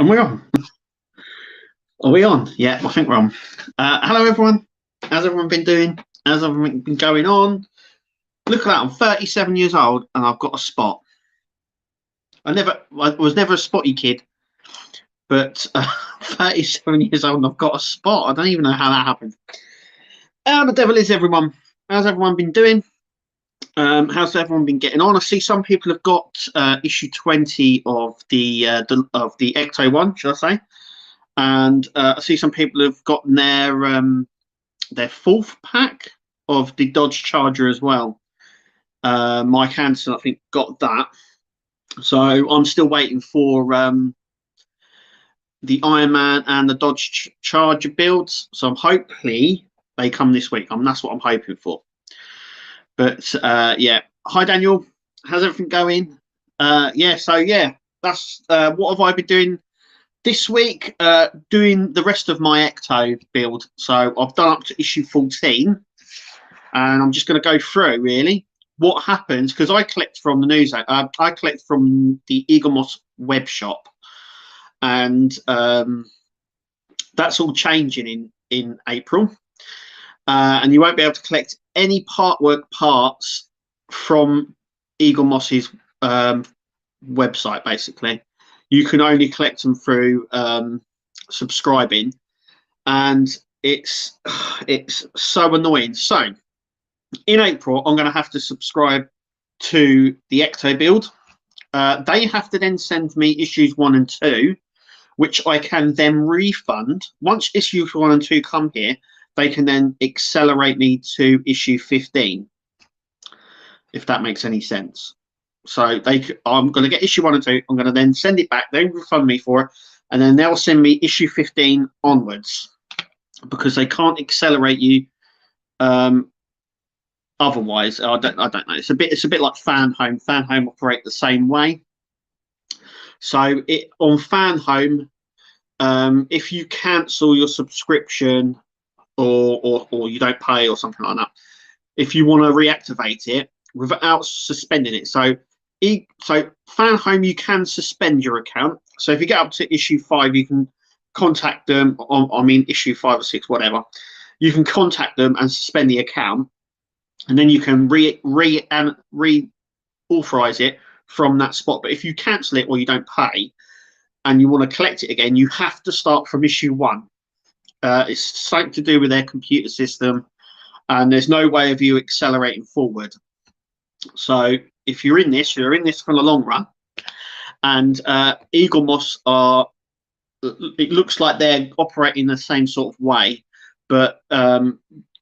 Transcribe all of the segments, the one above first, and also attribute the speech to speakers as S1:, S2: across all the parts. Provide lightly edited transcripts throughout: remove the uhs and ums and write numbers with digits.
S1: And we're on. Are we on? Yeah, I think we're on. Hello, everyone. How's everyone been doing? How's everything been going on? Look at that. I'm 37 years old and I've got a spot. I was never a spotty kid, but 37 years old and I've got a spot. I don't even know how that happened. How the devil is everyone? How's everyone been doing? How's everyone been getting on? I see some people have got issue 20 of the Ecto one, should I say? And I see some people have gotten their fourth pack of the Dodge Charger as well. Mike Hansen, I think, got that. So I'm still waiting for the Ironman and the Dodge Charger builds. So I'm hopefully they come this week. That's what I'm hoping for. But yeah, hi Daniel, how's everything going? That's what have I been doing this week? Doing the rest of my Ecto build. So I've done up to issue 14, and I'm just going to go through really what happens, because I collect from the news. I collect from the Eaglemoss web shop, and that's all changing in April. And you won't be able to collect any Partwork parts from Eaglemoss's website. Basically, you can only collect them through subscribing, and it's so annoying. So in April, I'm going to have to subscribe to the Ecto build. They have to then send me issues 1 and 2, which I can then refund. Once issues 1 and 2 come here, they can then accelerate me to issue 15, if that makes any sense. So I'm going to get issue 1 and 2. I'm going to then send it back. They refund me for it, and then they'll send me issue 15 onwards, because they can't accelerate you otherwise. I don't know. It's a bit like Fan Home. Fan Home operate the same way. So on Fan Home, if you cancel your subscription or you don't pay or something like that, if you want to reactivate it without suspending it, so Fan Home, you can suspend your account. So if you get up to issue 5, you can contact them on, issue 5 or 6, whatever. You can contact them and suspend the account, and then you can re-authorize it from that spot. But if you cancel it or you don't pay and you want to collect it again, you have to start from issue 1. It's something to do with their computer system, and there's no way of you accelerating forward. So if you're in this for the long run. And Eaglemoss it looks like they're operating the same sort of way, but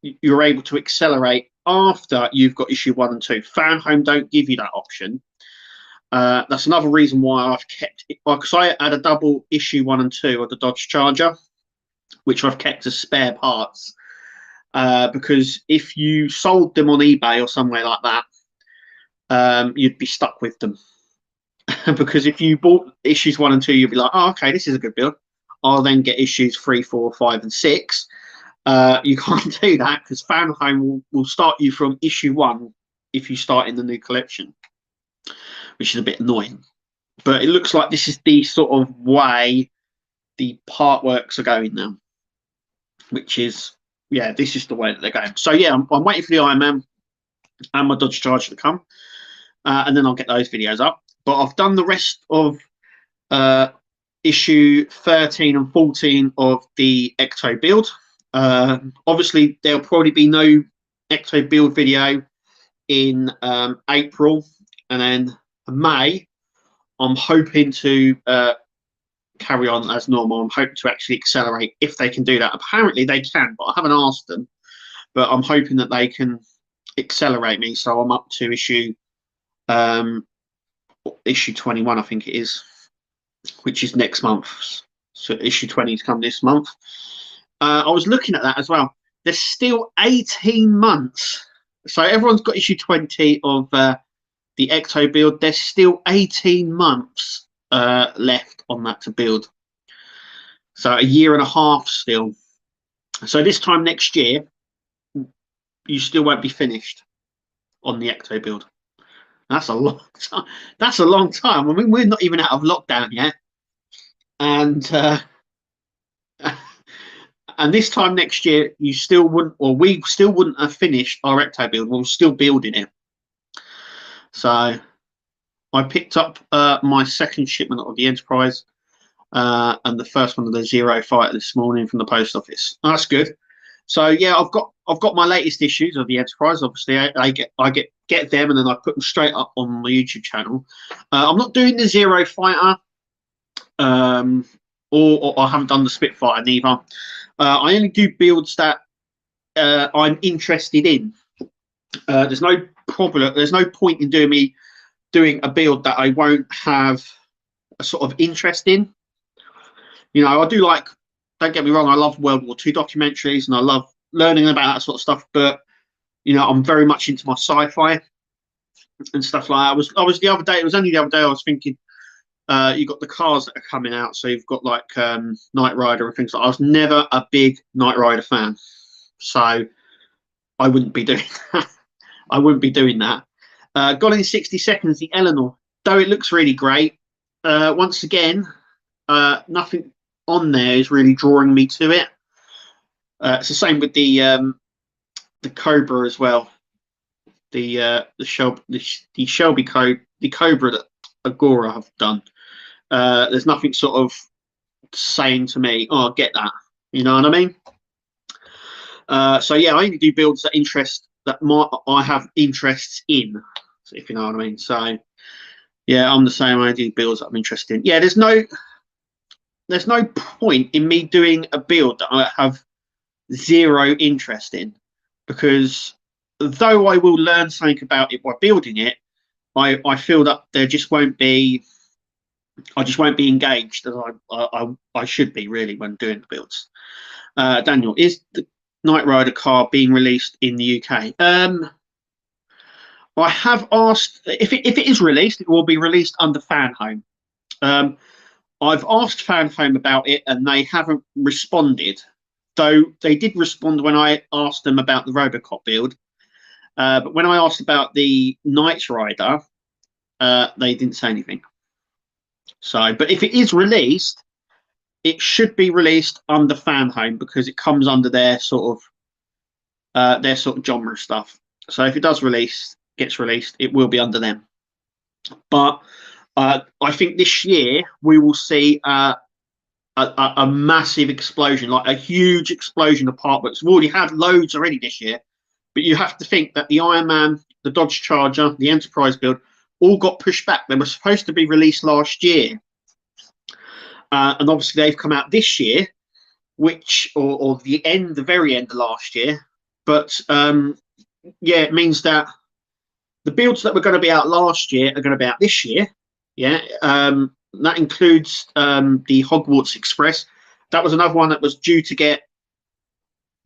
S1: you're able to accelerate after you've got issue 1 and 2. Fan Home don't give you that option. That's another reason why I've kept it, because I had a double issue 1 and 2 of the Dodge Charger, which I've kept as spare parts, because if you sold them on eBay or somewhere like that, you'd be stuck with them. Because if you bought issues 1 and 2, you'd be like, oh, okay, this is a good build. I'll then get issues 3, 4, 5, and 6. You can't do that, because Fan Home will start you from issue 1 if you start in the new collection, which is a bit annoying. But it looks like this is the sort of way the Partworks are going now, which is, yeah, this is the way that they're going. So yeah, I'm waiting for the Ironman and my Dodge Charger to come, and then I'll get those videos up. But I've done the rest of issue 13 and 14 of the Ecto build. Obviously, there'll probably be no Ecto build video in April, and then May, I'm hoping to carry on as normal. I'm hoping to actually accelerate if they can do that. Apparently they can, but I haven't asked them. But I'm hoping that they can accelerate me, so I'm up to issue 21, I think it is, which is next month. So issue 20 to come this month. I was looking at that as well. There's still 18 months. So everyone's got issue 20 of the Ecto build. There's still 18 months left on that to build. So a year and a half still. So this time next year, you still won't be finished on the Ecto build. That's a long time. That's a long time. I mean, we're not even out of lockdown yet. and and this time next year, you still wouldn't, or we still wouldn't have finished our Ecto build. We're still building it. So I picked up my second shipment of the Enterprise and the first one of the Zero Fighter this morning from the post office. That's good. So yeah, I've got my latest issues of the Enterprise. Obviously, I get them, and then I put them straight up on my YouTube channel. I'm not doing the Zero Fighter, or I haven't done the Spitfire neither. I only do builds that I'm interested in. There's no problem. There's no point in doing a build that I won't have a sort of interest in. You know, I do like. Don't get me wrong. I love World War II documentaries, and I love learning about that sort of stuff. But you know, I'm very much into my sci-fi and stuff like that. I was the other day. It was only the other day. I was thinking. You got the cars that are coming out, so you've got like Knight Rider and things like that. I was never a big Knight Rider fan, so I wouldn't be doing that. I wouldn't be doing that. Gone in 60 seconds, the Eleanor, though it looks really great. Once again, nothing on there is really drawing me to it. It's the same with the Cobra as well. The Shelby Cobra that Agora have done. There's nothing sort of saying to me, "Oh, get that." You know what I mean? So yeah, I only do builds that I have interests in, if you know what I mean. So yeah, I'm the same. I do builds that I'm interested in. Yeah, there's no point in me doing a build that I have zero interest in, because though I will learn something about it by building it, I feel that there just won't be. I just won't be engaged as I should be really when doing the builds. Daniel, is the Knight Rider car being released in the UK? I have asked if it is released, it will be released under Fanhome. I've asked Fanhome about it and they haven't responded. Though they did respond when I asked them about the Robocop build. But when I asked about the Knight Rider, they didn't say anything. So, but if it is released, it should be released under Fanhome because it comes under their sort of genre stuff. So if it does gets released, it will be under them. But I think this year we will see a massive explosion, like a huge explosion of part works. We've already had loads already this year, but you have to think that the Iron Man, the Dodge Charger, the Enterprise build all got pushed back. They were supposed to be released last year. And obviously they've come out this year, or the very end of last year. But yeah, it means that the builds that were going to be out last year are going to be out this year. Yeah, that includes the Hogwarts Express. That was another one that was due to get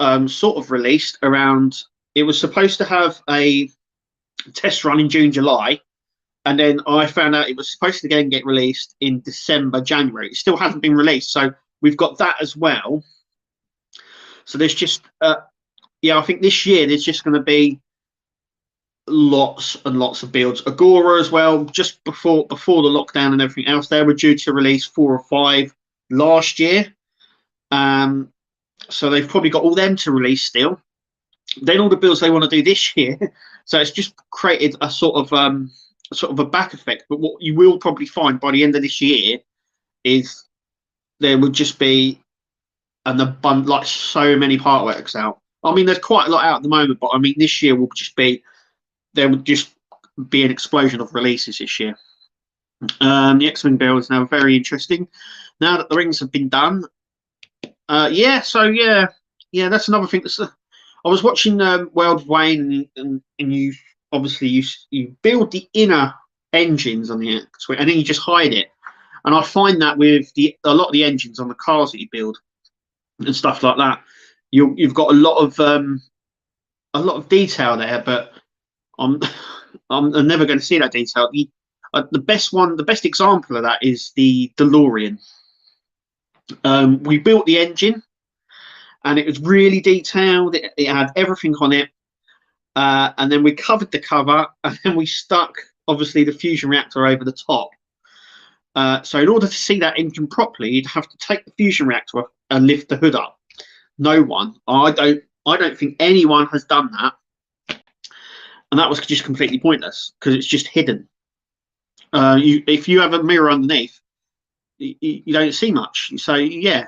S1: sort of released around. It was supposed to have a test run in June, July. And then I found out it was supposed to again get released in December, January. It still hasn't been released. So we've got that as well. So there's just, yeah, I think this year there's just going to be lots and lots of builds. Agora as well, just before the lockdown and everything else, they were due to release 4 or 5 last year. So they've probably got all them to release still. Then all the builds they want to do this year. So it's just created a sort of a back effect. But what you will probably find by the end of this year is there would just be an abundant, like so many part works out. I mean, there's quite a lot out at the moment, but I mean, this year will just be, there would just be an explosion of releases this year. The X-Wing build is now very interesting. Now that the rings have been done, yeah. So yeah, that's another thing. I was watching World of Wayne, and you obviously you build the inner engines on the X-Wing, and then you just hide it. And I find that with a lot of the engines on the cars that you build and stuff like that, you've got a lot of detail there, but I'm never going to see that detail. The best example of that is the DeLorean. We built the engine, and it was really detailed. It had everything on it, and then we covered the cover, and then we stuck obviously the fusion reactor over the top. So in order to see that engine properly, you'd have to take the fusion reactor and lift the hood up. No one, I don't think anyone has done that, and that was just completely pointless because it's just hidden. If you have a mirror underneath, you don't see much. So yeah,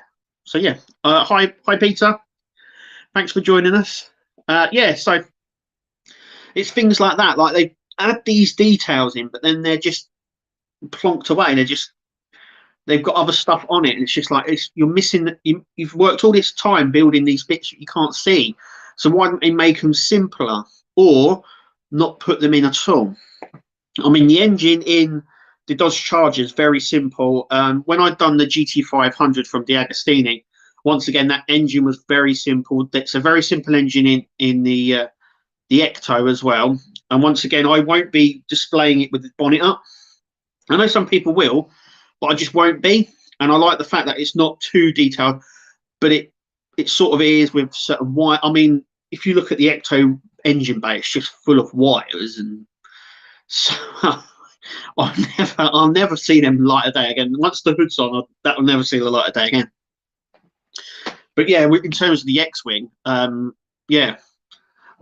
S1: hi Peter, thanks for joining us. Yeah, so it's things like that. Like they add these details in, but then they're just plonked away. They've got other stuff on it, and it's just like you're missing. You've worked all this time building these bits that you can't see. So why don't they make them simpler or not put them in at all? I mean, the engine in the Dodge Charger is very simple. When I'd done the GT500 from D'Agostini, once again that engine was very simple. That's a very simple engine in the Ecto as well. And once again, I won't be displaying it with the bonnet up. I know some people will, but I just won't be. And I like the fact that it's not too detailed, but it sort of is with certain wire. I mean, if you look at the Ecto engine bay, it's just full of wires, and so I'll never see them light of day again. Once the hood's on, that will never see the light of day again. But yeah, in terms of the X-Wing, yeah.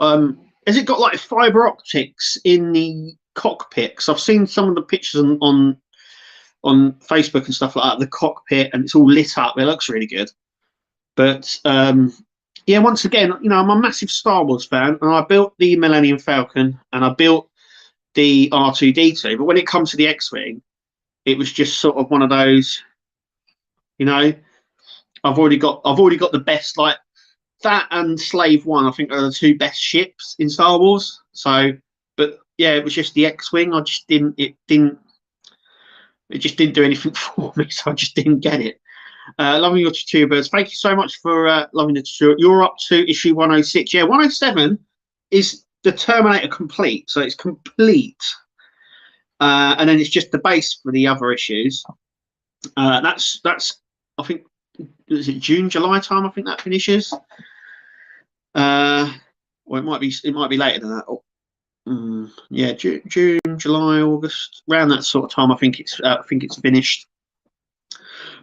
S1: Has it got like fiber optics in the cockpit? Because I've seen some of the pictures on Facebook and stuff like that, the cockpit, and it's all lit up. It looks really good. But yeah, once again, you know, I'm a massive Star Wars fan, and I built the Millennium Falcon and I built the R2D2. But when it comes to the X-Wing, it was just sort of one of those, you know, I've already got the best, like that and Slave One, I think are the two best ships in Star Wars. So, but yeah, it was just the X-Wing. It just didn't do anything for me, so I just didn't get it. Loving your tutubers. Thank you so much for loving the tutorial. You're up to issue 106. Yeah, 107 is the Terminator complete, so it's complete. And then it's just the base for the other issues. That's I think, is it June, July time? I think that finishes. Well, it might be later than that. Yeah, June, July, August, around that sort of time. I think it's finished.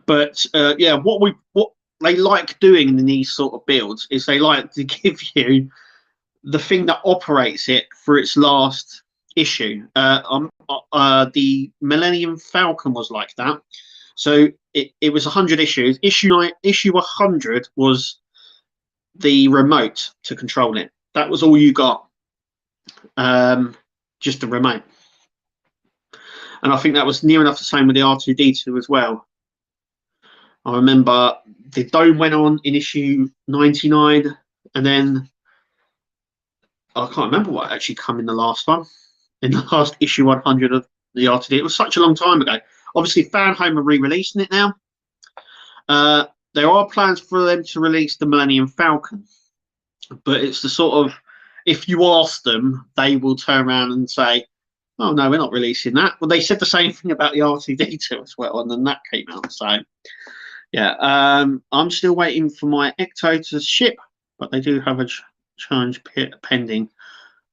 S1: But yeah, what they like doing in these sort of builds is they like to give you the thing that operates it for its last issue. The Millennium Falcon was like that. So it was 100 issues. Issue 100 was the remote to control it. That was all you got. Just the remote. And I think that was near enough the same with the R2D2 as well. I remember the dome went on in issue 99, and then I can't remember what actually come in the last one, in the last issue 100 of the R2D. It was such a long time ago. Obviously, Fanhome are re-releasing it now. There are plans for them to release the Millennium Falcon, but it's the sort of, if you ask them, they will turn around and say, "Oh no, we're not releasing that." Well, they said the same thing about the R2D2 as well, and then that came out. So yeah, I'm still waiting for my Ecto to ship, but they do have a challenge pending.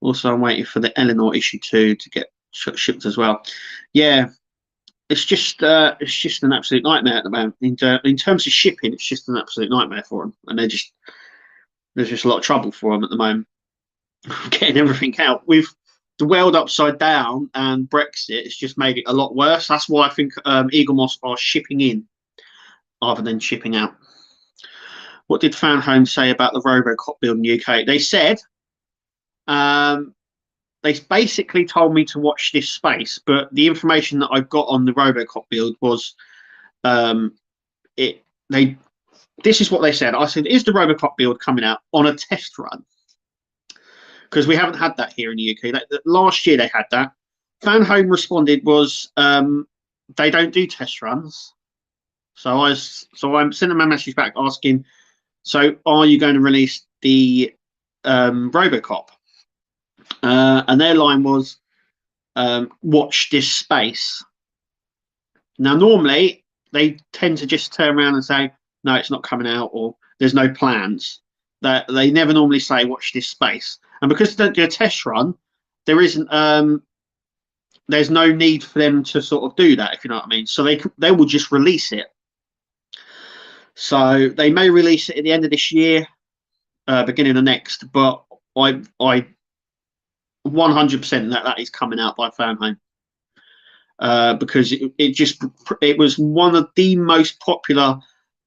S1: Also, I'm waiting for the Eleanor issue 2 to get shipped as well. Yeah, it's just an absolute nightmare at the moment. In terms of shipping, it's just an absolute nightmare for them, and there's just a lot of trouble for them at the moment getting everything out. With the world upside down and Brexit, it's just made it a lot worse. That's why I think Eaglemoss are shipping in rather than shipping out. What did Fanhome say about the Robocop build in the UK? They said they basically told me to watch this space, but the information that I got on the Robocop build was this is what they said. I said, is the Robocop build coming out on a test run? Because we haven't had that here in the UK. Last year they had that. Fanhome responded was they don't do test runs. So I'm sending my message back asking, so are you going to release the Robocop? And their line was, watch this space. Now, normally they tend to just turn around and say, no, it's not coming out, or there's no plans. That they never normally say, watch this space. And because they don't do a test run, there isn't there's no need for them to sort of do that, if you know what I mean. So they will just release it. So they may release it at the end of this year, beginning of next, but I 100% that is coming out by Fahrenheit. Because it was one of the most popular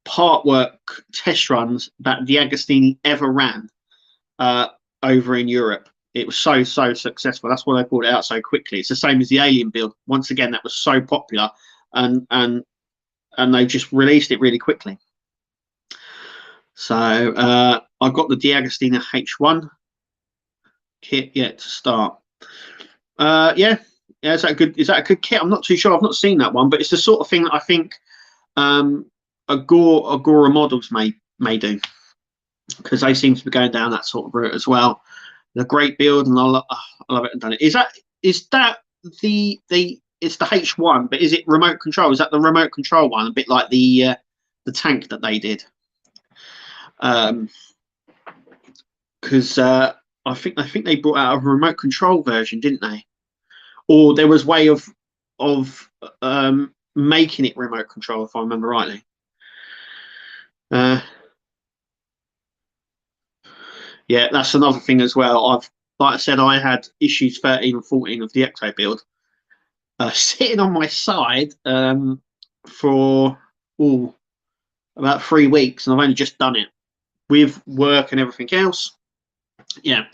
S1: part work test runs that the Agostini ever ran over in Europe. It was so successful. That's why they brought it out so quickly. It's the same as the Alien build. Once again, that was so popular, and they just released it really quickly. So I've got the D'Agostino H1 kit yet to start. Yeah, is that good? Is that a good kit? I'm not too sure. I've not seen that one, but it's the sort of thing that I think Agora models may do, because they seem to be going down that sort of route as well. A great build, and I love it and done it. Is that the it's the H1, but is it remote control? Is that the remote control one? A bit like the tank that they did. Because I think they brought out a remote control version, didn't they? Or there was way of making it remote control, if I remember rightly. Yeah, that's another thing as well. Like I said, I had issues 13 and 14 of the Ecto build sitting on my side for about 3 weeks, and I've only just done it with work and everything else. Yeah,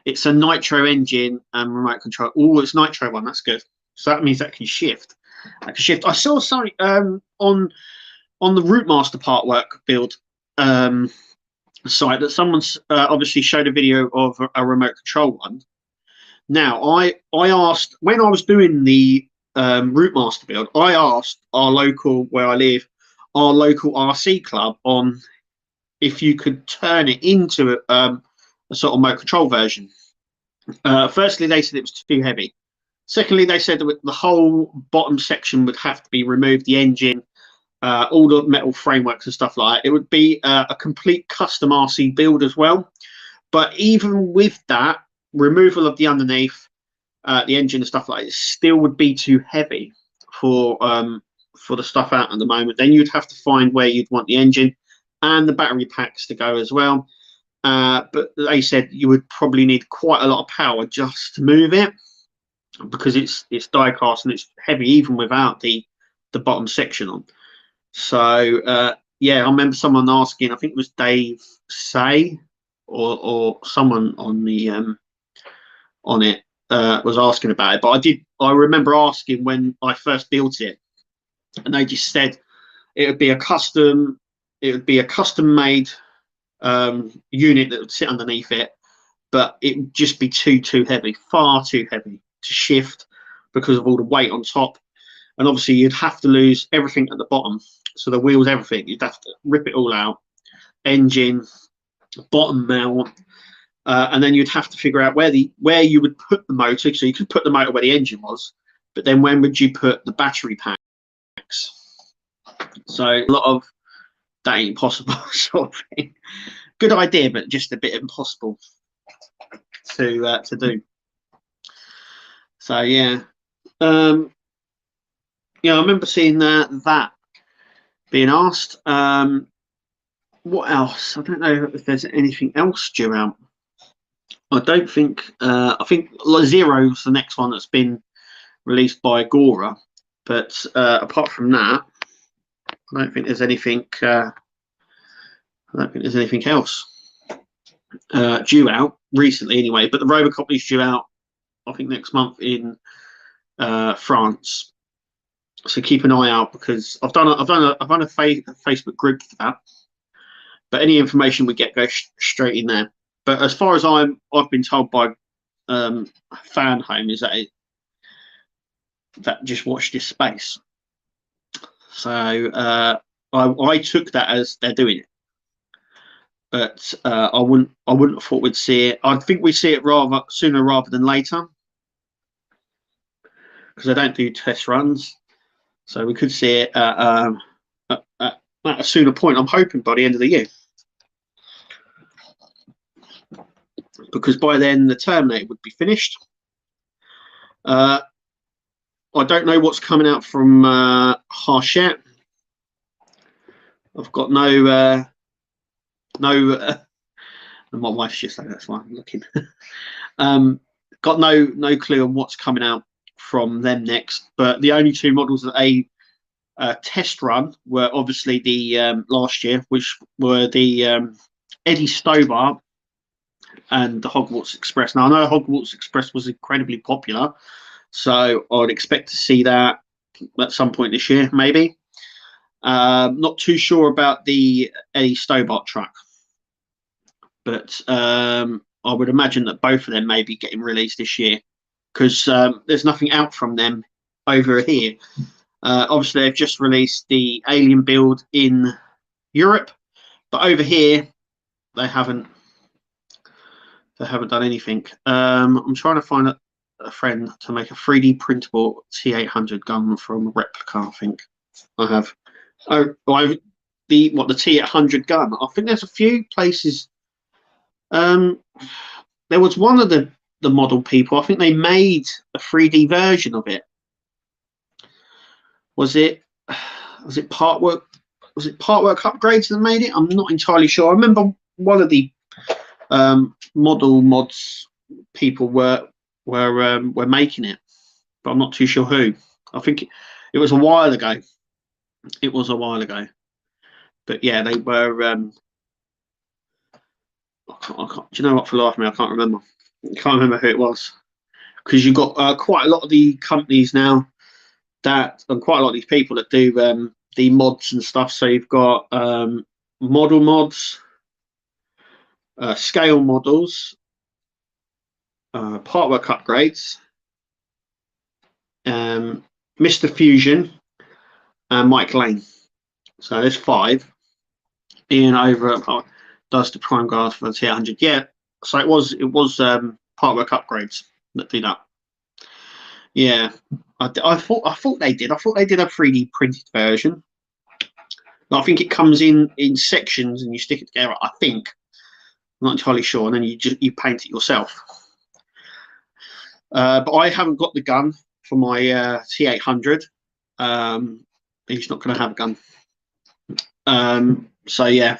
S1: it's a nitro engine and remote control. Oh, it's nitro one. That's good. So that means that can shift. I saw something on the Routemaster part work build site that someone's obviously showed a video of a remote control one. Now, I asked, when I was doing the Routemaster build, I asked our local, where I live, our local RC club on if you could turn it into a sort of remote control version. Firstly, they said it was too heavy. Secondly, they said that the whole bottom section would have to be removed, the engine, all the metal frameworks and stuff like that. It would be a complete custom RC build as well. But even with that, removal of the underneath, the engine and stuff like that, it still would be too heavy for the stuff out at the moment. Then you'd have to find where you'd want the engine and the battery packs to go as well. But they said you would probably need quite a lot of power just to move it, because it's die cast and it's heavy even without the bottom section on. So yeah, I remember someone asking, I think it was Dave Say or someone on the on it was asking about it. But I remember asking when I first built it, and they just said it would be a custom made unit that would sit underneath it, but it would just be too heavy, far too heavy to shift because of all the weight on top. And obviously you'd have to lose everything at the bottom, so the wheels, everything, you'd have to rip it all out, engine, bottom mount, and then you'd have to figure out where you would put the motor. So you could put the motor where the engine was, but then when would you put the battery packs? So a lot of that ain't possible sort of thing. Good idea, but just a bit impossible to do. So yeah, yeah, I remember seeing that being asked. What else? I don't know if there's anything else due out. I don't think. I think Zero is the next one that's been released by Agora, but apart from that, I don't think there's anything. I don't think there's anything else due out recently, anyway. But the Robocop is due out, I think, next month in France. So keep an eye out, because I've done a Facebook group for that. But any information we get goes straight in there. But as far as I've been told by Fanhome, is that just watch this space. So I took that as they're doing it. But I wouldn't have thought we'd see it. I think we see it rather sooner rather than later, because I don't do test runs. So we could see it at a sooner point. I'm hoping by the end of the year, because by then the Terminator would be finished. I don't know what's coming out from Hachette. I've got no. And my wife's just like, that's why I'm looking. Got no clue on what's coming out from them next. But the only two models that they test run were obviously the last year, which were the Eddie Stobart and the Hogwarts Express. Now I know Hogwarts Express was incredibly popular, so I'd expect to see that at some point this year, maybe. Not too sure about the Eddie Stobart truck, but I would imagine that both of them may be getting released this year because there's nothing out from them over here. Obviously, they've just released the Alien build in Europe, but over here they haven't done anything. I'm trying to find a friend to make a 3D printable T800 gun from a replica. I think I have. Oh, the T800 gun. I think there's a few places. There was one of the model people. I think they made a 3D version of it. Was it Partwork? Was it Partwork Upgrades that made it? I'm not entirely sure. I remember one of the model mods people were making it, but I'm not too sure who. I think it was a while ago. It was a while ago, but yeah, they were. I can't, do you know what? For life of me, I can't remember. I can't remember who it was because you've got quite a lot of the companies now that, and quite a lot of these people that do the mods and stuff. So you've got model mods, scale models, Partwork Upgrades, Mr. Fusion, and Mike Lane. So there's 5. Ian over does the prime guards for the T800. Yeah, so it was Partwork Upgrades that do that. Yeah, I thought they did. I thought they did a 3D printed version. I think it comes in sections and you stick it together. I think. I'm not entirely sure, and then you paint it yourself. But I haven't got the gun for my T800. He's not going to have a gun. So yeah,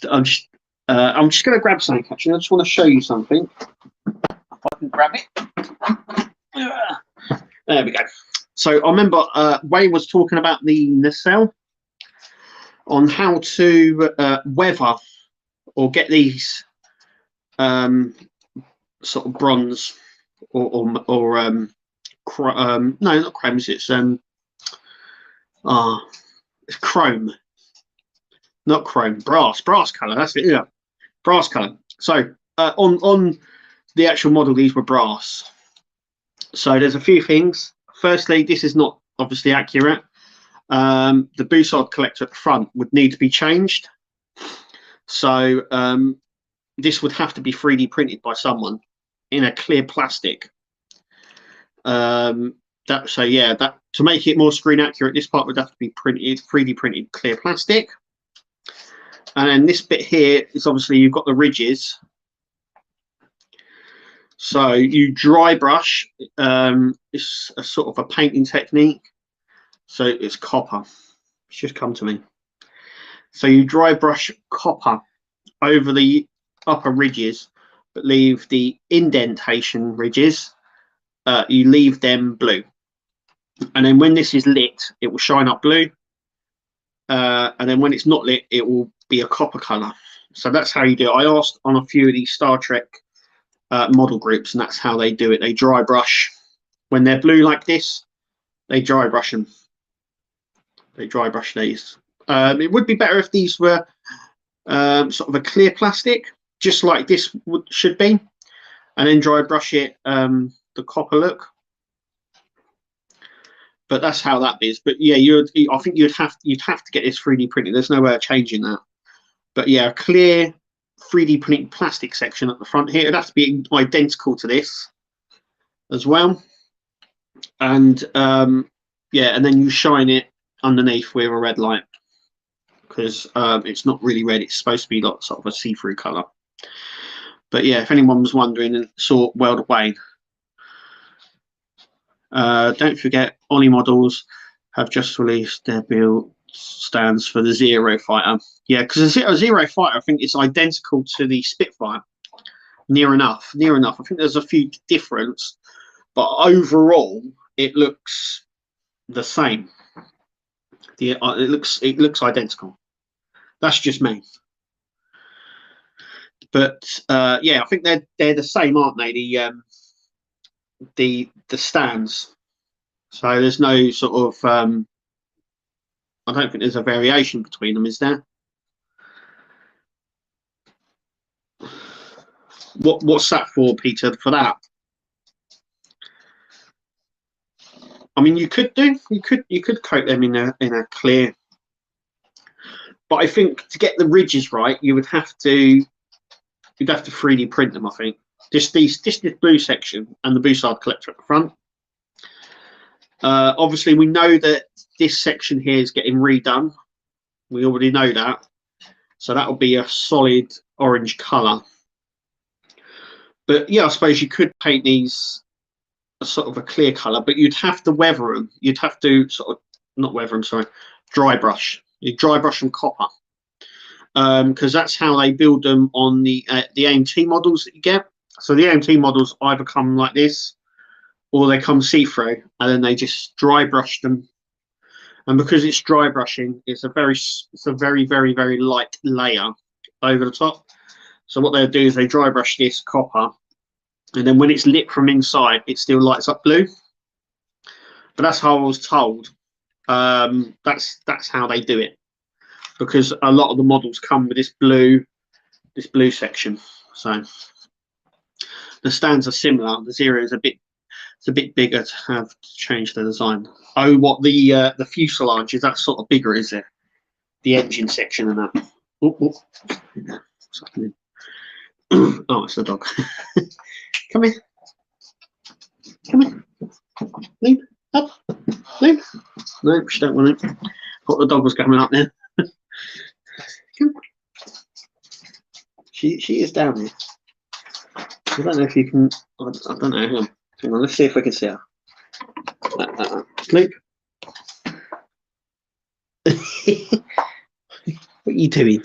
S1: I'm just going to grab something. Actually, I just want to show you something. If I can grab it. There we go. So I remember Wayne was talking about the nacelle on how to weather or get these sort of bronze or no, not chromes. It's chrome, not chrome, brass color. That's it. Yeah, brass color. So on the actual model, these were brass. So there's a few things. Firstly, this is not obviously accurate. The Bussard collector at the front would need to be changed. So this would have to be 3D printed by someone in a clear plastic. To make it more screen accurate, this part would have to be printed, 3D printed clear plastic. And then this bit here is obviously you've got the ridges. So you dry brush. It's a sort of a painting technique. So it's copper. It's just come to me. So you dry brush copper over the upper ridges, but leave the indentation ridges. You leave them blue. And then when this is lit, it will shine up blue. And then when it's not lit, it will be a copper color. So that's how you do it. I asked on a few of these Star Trek model groups, and that's how they do it. They dry brush. When they're blue like this, they dry brush them. They dry brush these. It would be better if these were sort of a clear plastic, just like this should be, and then dry brush it the copper look. But that's how that is. But yeah, I think you'd have to get this 3D printed. There's no way of changing that. But yeah, a clear 3D printed plastic section at the front here. It'd have to be identical to this as well. And yeah, and then you shine it underneath with a red light because it's not really red. It's supposed to be like sort of a see-through color. But yeah, if anyone was wondering and saw World of Wayne, Don't forget, Ollie Models have just released their build stands for the Zero Fighter. Yeah, because the Zero Fighter, I think it's identical to the Spitfire. Near enough. I think there's a few difference, but overall, it looks the same. It looks identical. That's just me. But yeah, I think they're the same, aren't they? The stands. So there's no sort of I don't think there's a variation between them, is there? What's that for, Peter? For that? I mean, you could coat them in a clear, but I think to get the ridges right, you'd have to 3D print them. I think just this blue section and the Bussard collector at the front. Obviously, we know that this section here is getting redone. We already know that, so that will be a solid orange colour. But yeah, I suppose you could paint these a sort of a clear colour, but you'd have to weather them. You'd have to sort of not weather them, sorry, dry brush. You dry brush them copper, because that's how they build them on the AMT models that you get. So the AMT models either come like this, or they come see-through, and then they just dry brush them. And because it's dry brushing, it's a very, very, very light layer over the top. So what they'll do is they dry brush this copper, and then when it's lit from inside, it still lights up blue. But that's how I was told. That's how they do it, because a lot of the models come with this blue section. So the stands are similar. The Zero is a bit bigger to have changed the design. Oh, what the fuselage is that sort of bigger, is it? The engine section and that. What's happening? Oh, it's the dog. Come here. Come here. Lean up. Lean. No, she don't want it. Thought the dog was coming up there. Come. She is down here. I don't know if you can. I don't know. Hang on. Let's see if we can see her. Sleep. What are you doing?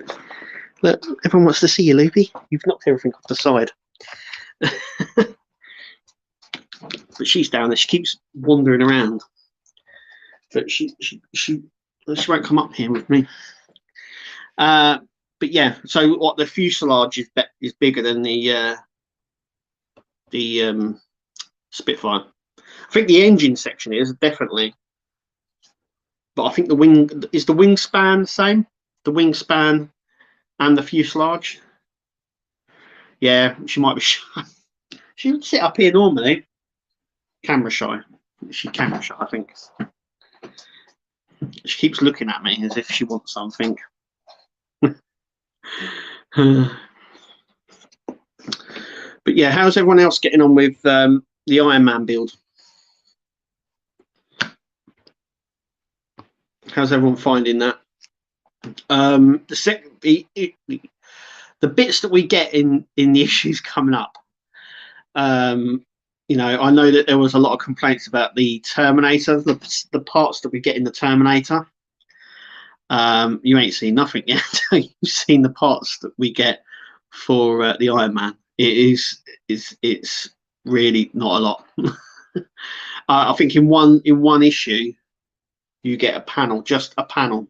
S1: Look, everyone wants to see you, Loopy. You've knocked everything off the side. But she's down there. She keeps wandering around. But she won't come up here with me. But yeah, so what the fuselage is bigger than the Spitfire. I think the engine section is definitely, but I think the wingspan the same. The wingspan and the fuselage. Yeah, she might be shy. She would sit up here normally. Camera shy. She's camera shy, I think. She keeps looking at me as if she wants something. But yeah, how's everyone else getting on with the Iron Man build? How's everyone finding that? The bits that we get in the issues coming up, you know, I know that there was a lot of complaints about the Terminator, the parts that we get in the Terminator. You ain't seen nothing yet. You've seen the parts that we get for the Iron Man. It's really not a lot. I think in one issue you get a panel, just a panel.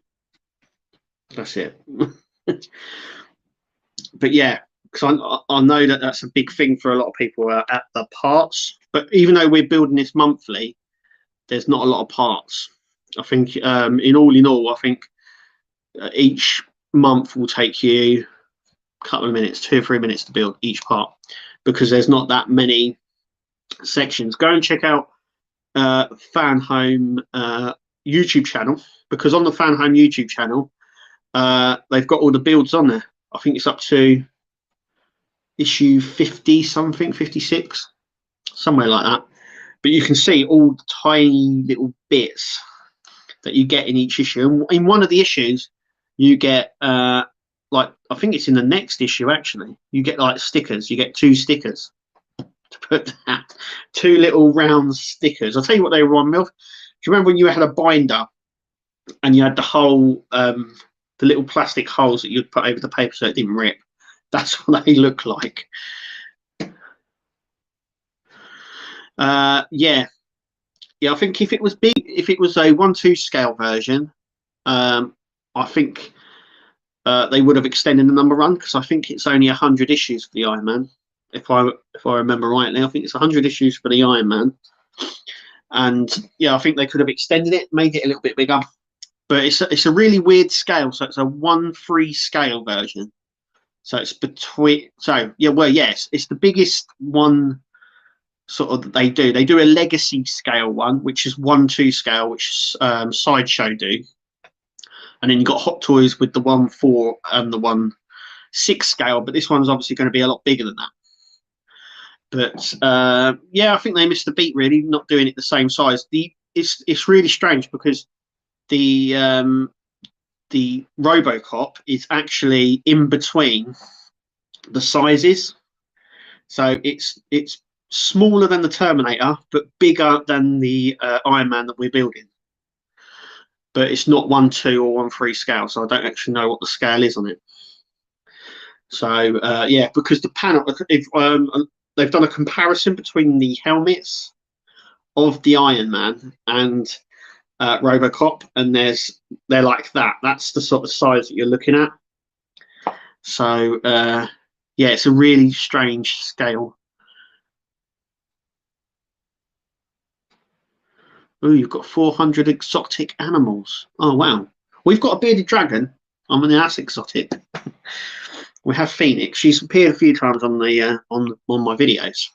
S1: That's it. But yeah, because I know that that's a big thing for a lot of people at the parts. But even though we're building this monthly, there's not a lot of parts. I think in all, I think each month will take you a couple of minutes, 2 or 3 minutes to build each part, because there's not that many sections. Go and check out Fan Home YouTube channel, because on the Fan Home YouTube channel, they've got all the builds on there. I think it's up to issue 50 something, 56, somewhere like that. But you can see all the tiny little bits that you get in each issue. And in one of the issues, you get like, I think it's in the next issue actually, you get like stickers. You get 2 stickers. to put that. Two little round stickers. I'll tell you what they remind me of. Do you remember when you had a binder and you had the hole, the little plastic holes that you'd put over the paper so it didn't rip? That's what they look like. Yeah, I think if it was big, if it was a 1/2 scale version, I think they would have extended the number run, because I think it's only 100 issues for the Iron Man. If I remember rightly, I think it's 100 issues for the Iron Man, and yeah, I think they could have extended it, made it a little bit bigger. But it's a really weird scale, so it's a 1/3 scale version. So it's between. So yeah, well, yes, it's the biggest one. Sort of they do a legacy scale one, which is 1/2 scale, which Sideshow do, and then you've got Hot Toys with the 1/4 and the 1/6 scale, but this one's obviously going to be a lot bigger than that. But yeah, I think they missed the beat, really, not doing it the same size. It's really strange, because the RoboCop is actually in between the sizes, so it's smaller than the Terminator, but bigger than the Iron Man that we're building. But it's not 1/2 or 1/3 scale, so I don't actually know what the scale is on it. So yeah, because the panel, they've done a comparison between the helmets of the Iron Man and RoboCop, and they're like that. That's the sort of size that you're looking at. So yeah, it's a really strange scale. Oh, you've got 400 exotic animals. Oh, wow. We've got a bearded dragon. I mean, that's exotic. We have Phoenix. She's appeared a few times on the on my videos,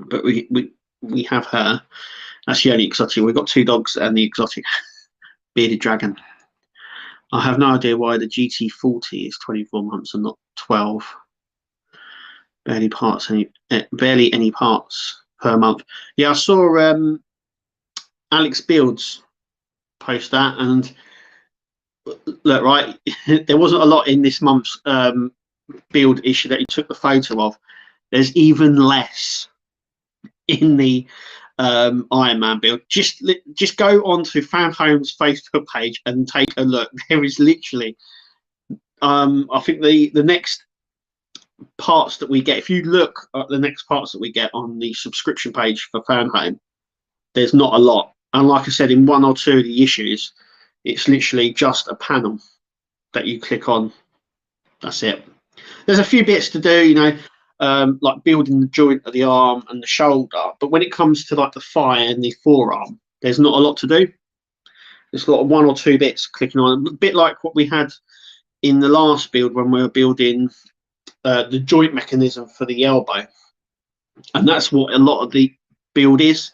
S1: but we have her. That's the only exotic. We've got 2 dogs and the exotic bearded dragon. I have no idea why the GT40 is 24 months and not 12. Barely any parts per month. Yeah, I saw Alex Beals post that, and look, right, there wasn't a lot in this month's build issue that he took the photo of. There's even less in the Iron Man build. Just go onto Fan Home's Facebook page and take a look. There is literally I think the next parts that we get, if you look at the next parts that we get on the subscription page for Fan Home, there's not a lot. And like I said, in 1 or 2 of the issues, it's literally just a panel that you click on. That's it. There's a few bits to do, you know, like building the joint of the arm and the shoulder. But when it comes to like the thigh and the forearm, there's not a lot to do. There's got 1 or 2 bits clicking on, a bit like what we had in the last build when we were building the joint mechanism for the elbow. And that's what a lot of the build is.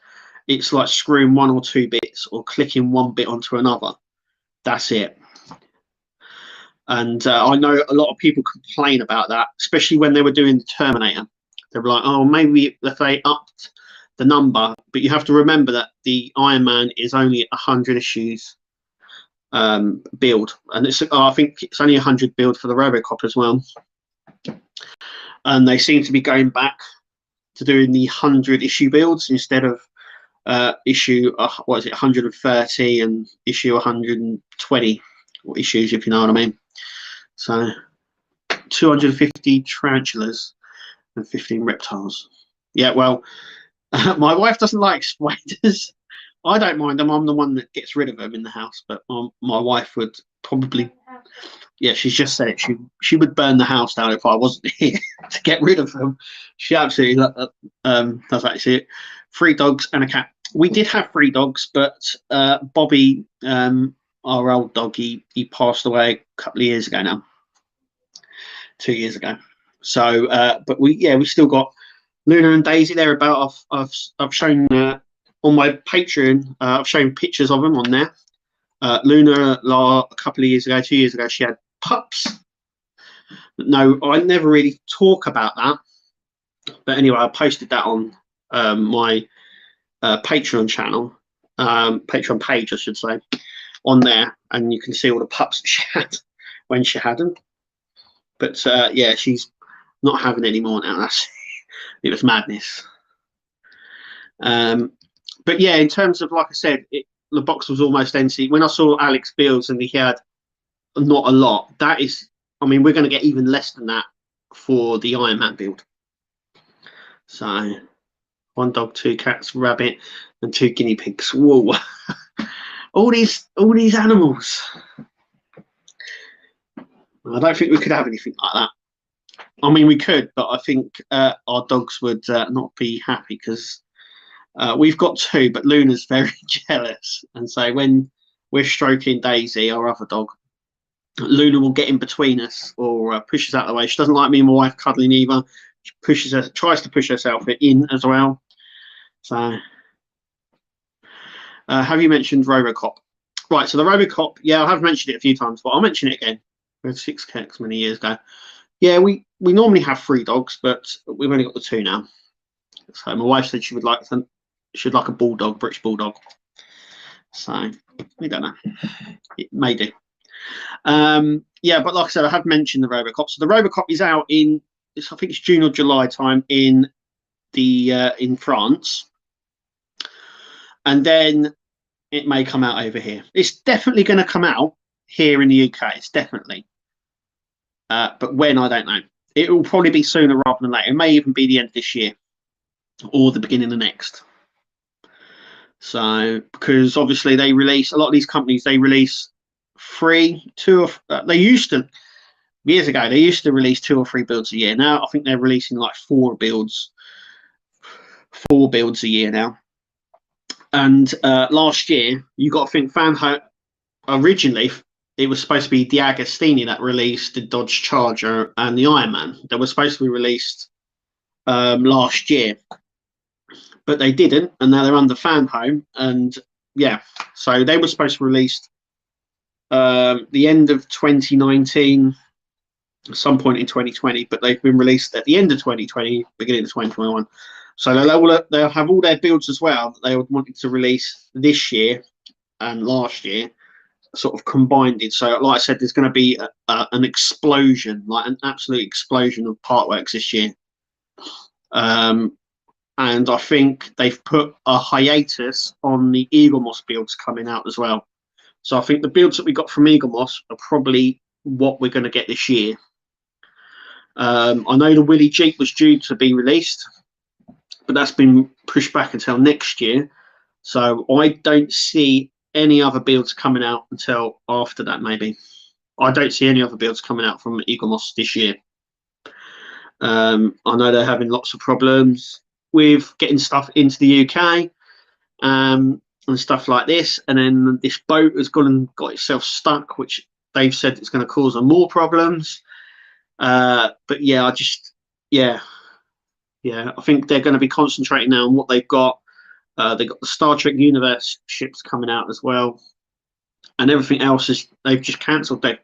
S1: It's like screwing 1 or 2 bits or clicking 1 bit onto another. That's it. And I know a lot of people complain about that, especially when they were doing the Terminator. They were like, oh, maybe if they upped the number. But you have to remember that the Iron Man is only 100 issues build. And I think it's only 100 build for the RoboCop as well. And they seem to be going back to doing the 100 issue builds instead of issue 130 and issue 120 issues, if you know what I mean. So 250 tarantulas and 15 reptiles. Yeah, well, my wife doesn't like spiders. I don't mind them. I'm the one that gets rid of them in the house, but my wife would probably, yeah, she's just said it. She would burn the house down if I wasn't here to get rid of them. She absolutely does actually it. 3 dogs and a cat. We did have 3 dogs, but Bobby, our old dog, he passed away a couple of years ago now, 2 years ago. So, but we still got Luna and Daisy. They're about. I've shown on my Patreon. I've shown pictures of them on there. Luna, a couple of years ago, 2 years ago, she had pups. No, I never really talk about that. But anyway, I posted that on my Patreon channel, Patreon page, I should say, on there, and you can see all the pups that she had when she had them. But yeah, she's not having any more now. It was madness. But yeah, in terms of, like I said, the box was almost empty. When I saw Alex builds and he had not a lot, that is, I mean, we're going to get even less than that for the Iron Man build. So 1 dog, 2 cats, rabbit, and 2 guinea pigs. Whoa. all these animals. I don't think we could have anything like that. I mean, we could, but I think our dogs would not be happy because we've got 2, but Luna's very jealous. And so when we're stroking Daisy, our other dog, Luna will get in between us or push us out of the way. She doesn't like me and my wife cuddling either. She tries to push herself in as well. So, have you mentioned Robocop? Right, so the Robocop, yeah, I have mentioned it a few times, but I'll mention it again. We had 6 cats many years ago. Yeah, we normally have 3 dogs, but we've only got the 2 now. So my wife said she'd like a bulldog, British bulldog. So we don't know. It may do. Yeah, but like I said, I have mentioned the Robocop. So the Robocop is out in, I think it's June or July time in France, and then it may come out over here. It's definitely going to come out here in the UK. It's definitely, but when, I don't know. It will probably be sooner rather than later. It may even be the end of this year or the beginning of next. So, because obviously they release, a lot of these companies, they release 3, 2, they used to, years ago, they used to release 2 or 3 builds a year. Now I think they're releasing like 4 builds a year now. And last year, you got to think Fanhome, originally it was supposed to be D'Agostini that released the Dodge Charger and the Ironman. They were supposed to be released last year, but they didn't, and now they're under Fanhome. And yeah, so they were supposed to release the end of 2019, some point in 2020, but they've been released at the end of 2020, beginning of 2021. So they'll have all their builds as well that they wanted to release this year and last year, sort of combined it. So, like I said, there's going to be an explosion, like an absolute explosion of Partworks this year. And I think they've put a hiatus on the Eaglemoss builds coming out as well. So I think the builds that we got from Eaglemoss are probably what we're going to get this year. I know the Willie Jeep was due to be released, but that's been pushed back until next year. So I don't see any other builds coming out until after that, maybe. I don't see any other builds coming out from Eaglemoss this year. I know they're having lots of problems with getting stuff into the UK and stuff like this. And then this boat has gone and got itself stuck, which they've said it's going to cause them more problems. But yeah, I think they're going to be concentrating now on what they've got. They've got the Star Trek Universe ships coming out as well, and everything else is they've just cancelled. They've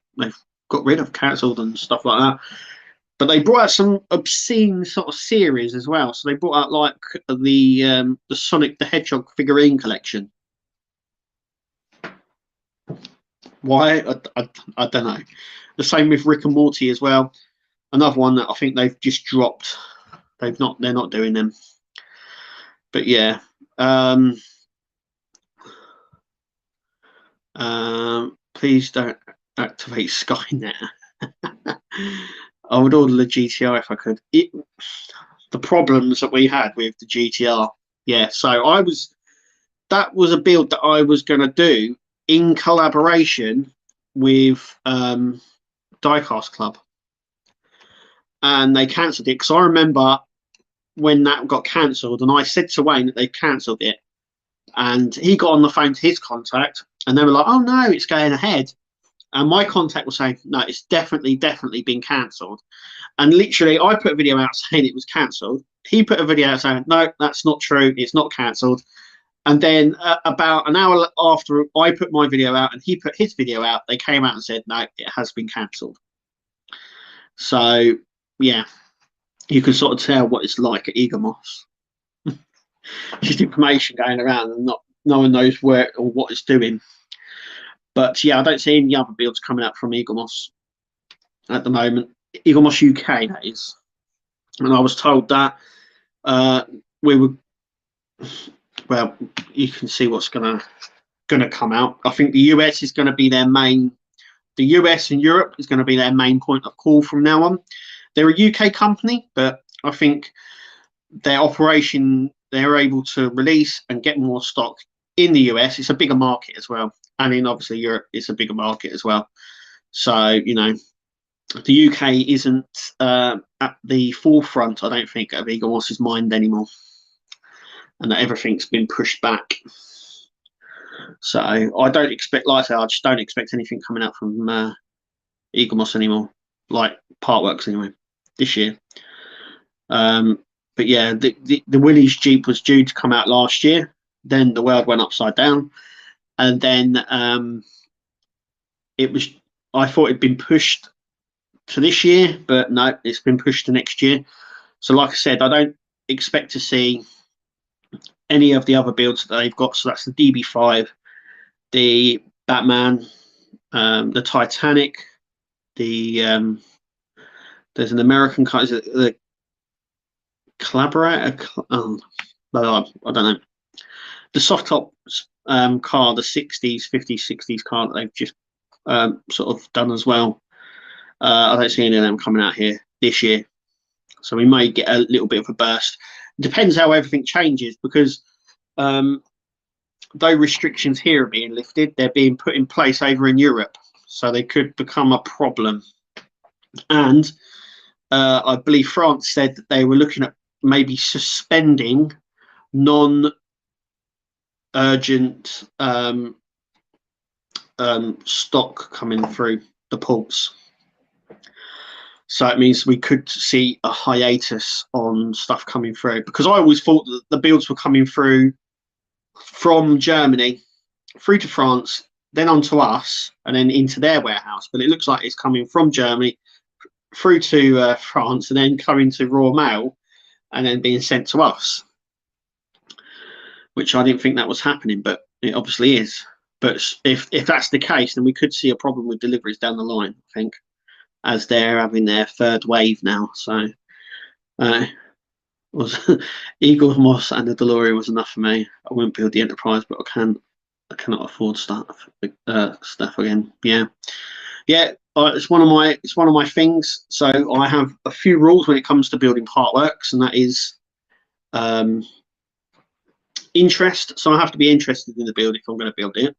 S1: got rid of, cancelled, and stuff like that. But they brought out some obscene sort of series as well. So they brought out like the Sonic the Hedgehog figurine collection. Why? I don't know. The same with Rick and Morty as well. Another one that I think they've just dropped. They're not doing them. But yeah. Please don't activate Skynet. I would order the GTR if I could. The problems that we had with the GTR. Yeah, so that was a build that I was going to do in collaboration with Diecast Club. And they cancelled it because I remember when that got cancelled, and I said to Wayne that they cancelled it, and he got on the phone to his contact, and they were like, "Oh no, it's going ahead." And my contact was saying, "No, it's definitely been cancelled." And literally, I put a video out saying it was cancelled. He put a video out saying, "No, that's not true. It's not cancelled." And then about an hour after I put my video out and he put his video out, they came out and said, "No, it has been cancelled." So yeah, you can sort of tell what it's like at Eaglemoss. Just information going around and no one knows where or what it's doing. But yeah, I don't see any other builds coming out from Eaglemoss at the moment. Eaglemoss UK, that is. And I was told that We were, well, you can see what's gonna come out. I think the US is going to be their main. The US and Europe is going to be their main point of call from now on. They're a UK company, but I think their operation, they're able to release and get more stock in the US. It's a bigger market as well, and in obviously Europe, it's a bigger market as well. So you know, the UK isn't at the forefront, I don't think, of Eagle Moss's mind anymore, and that everything's been pushed back. So I don't expect, like I say, I just don't expect anything coming out from Eagle Moss anymore, like Partworks anyway, this year. But yeah, the Willys Jeep was due to come out last year. Then the world went upside down, and then it was. I thought it'd been pushed to this year, but no, it's been pushed to next year. So, like I said, I don't expect to see any of the other builds that they've got. So that's the DB5, the Batman, the Titanic, the there's an American car, is it the Collaborator? I don't know. The soft top car, the 60s, 50s, 60s car that they've just sort of done as well. I don't see any of them coming out here this year. So we may get a little bit of a burst. It depends how everything changes, because though restrictions here are being lifted, they're being put in place over in Europe. So they could become a problem. And I believe France said that they were looking at maybe suspending non-urgent stock coming through the ports. So it means we could see a hiatus on stuff coming through, because I always thought that the builds were coming through from Germany through to France, then onto us, and then into their warehouse. But it looks like it's coming from Germany through to France, and then coming to Royal Mail, and then being sent to us, which I didn't think that was happening, but it obviously is. But if that's the case, then we could see a problem with deliveries down the line, I think, as they're having their third wave now. So was Eagle Moss and the DeLorean was enough for me. I wouldn't build the Enterprise, but I cannot afford stuff again. Yeah. It's one of my things. So I have a few rules when it comes to building Partworks, and that is interest. So I have to be interested in the build if I'm going to build it.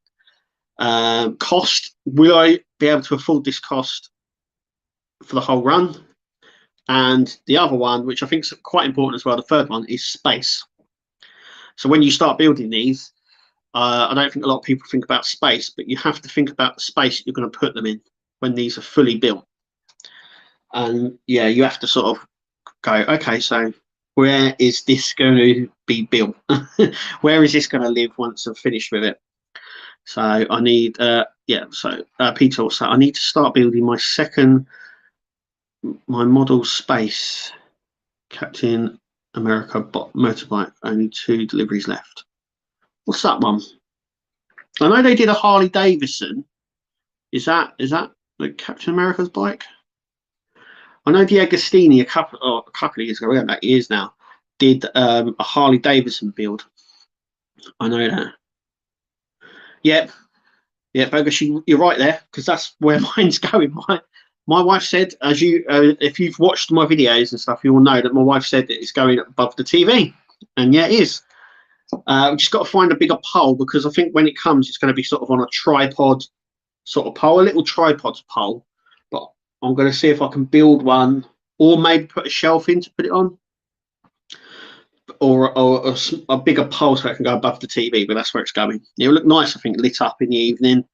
S1: Cost, will I be able to afford this cost for the whole run? And the other one, which I think is quite important as well, the third one, is space. So when you start building these, I don't think a lot of people think about space, but you have to think about the space that you're going to put them in when these are fully built. And yeah, you have to sort of go, okay, so where is this going to be built? Where is this going to live once I've finished with it? So I need, Peter, so I need to start building my model space. Captain America motorbike, only 2 deliveries left. What's that one? I know they did a Harley Davidson. Is that like Captain America's bike? I know the Agostini a couple of years ago, we're back years now, did a Harley Davidson build. I know that. Yep, Bogus, you're right there, because that's where mine's going. My wife said, as you, if you've watched my videos and stuff, you will know that my wife said that it's going above the TV, and yeah, it is. We've just got to find a bigger pole, because I think when it comes, it's going to be sort of on a tripod sort of pole, a little tripod pole. But I'm going to see if I can build one, or maybe put a shelf in to put it on, or a bigger pole so it can go above the TV. But that's where it's going. It'll look nice, I think, lit up in the evening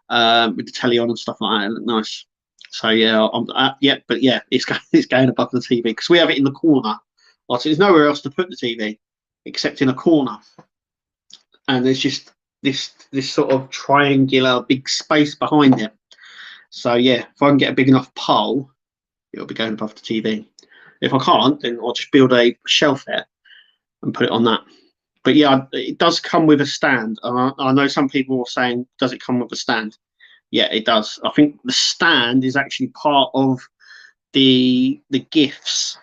S1: with the telly on and stuff like that. It'll look nice. So yeah, it's going above the TV, because we have it in the corner. So there's nowhere else to put the TV except in a corner, and there's just this sort of triangular big space behind it. So yeah, if I can get a big enough pole, it'll be going above the TV. If I can't, then I'll just build a shelf there and put it on that. But yeah, it does come with a stand. I know some people are saying, does it come with a stand? Yeah, it does. I think the stand is actually part of the gifts.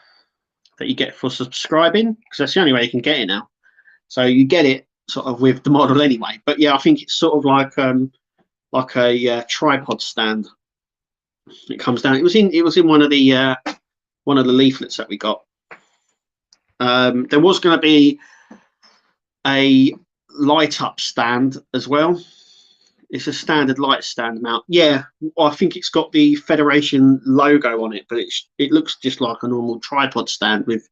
S1: that you get for subscribing, because that's the only way you can get it now. So you get it sort of with the model anyway. But yeah, I think it's sort of like a tripod stand. It comes down. It was in one of the leaflets that we got. There was going to be a light up stand as well. It's a standard light stand mount. Yeah, I think it's got the Federation logo on it, but it looks just like a normal tripod stand with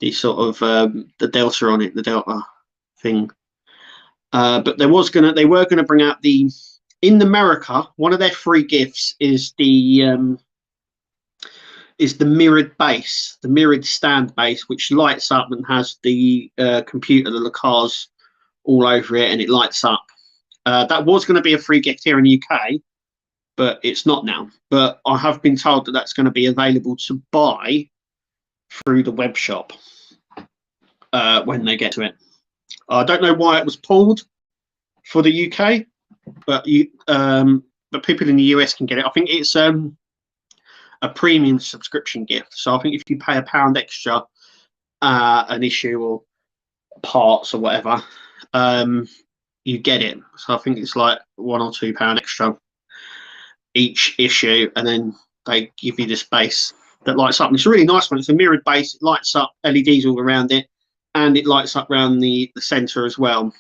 S1: the sort of the Delta on it, the Delta thing. But they were gonna bring out in America, one of their free gifts is the mirrored base, the mirrored stand base, which lights up and has the computer, the cars all over it, and it lights up. That was going to be a free gift here in the UK, but it's not now. But I have been told that that's going to be available to buy through the web shop when they get to it. I don't know why it was pulled for the UK, but people in the US can get it. I think it's a premium subscription gift. So I think if you pay £1 extra an issue or parts or whatever, you get it. So I think it's like £1 or £2 extra each issue, and then they give you this base that lights up. And it's a really nice one. It's a mirrored base. It lights up, LEDs all around it, and it lights up around the centre as well.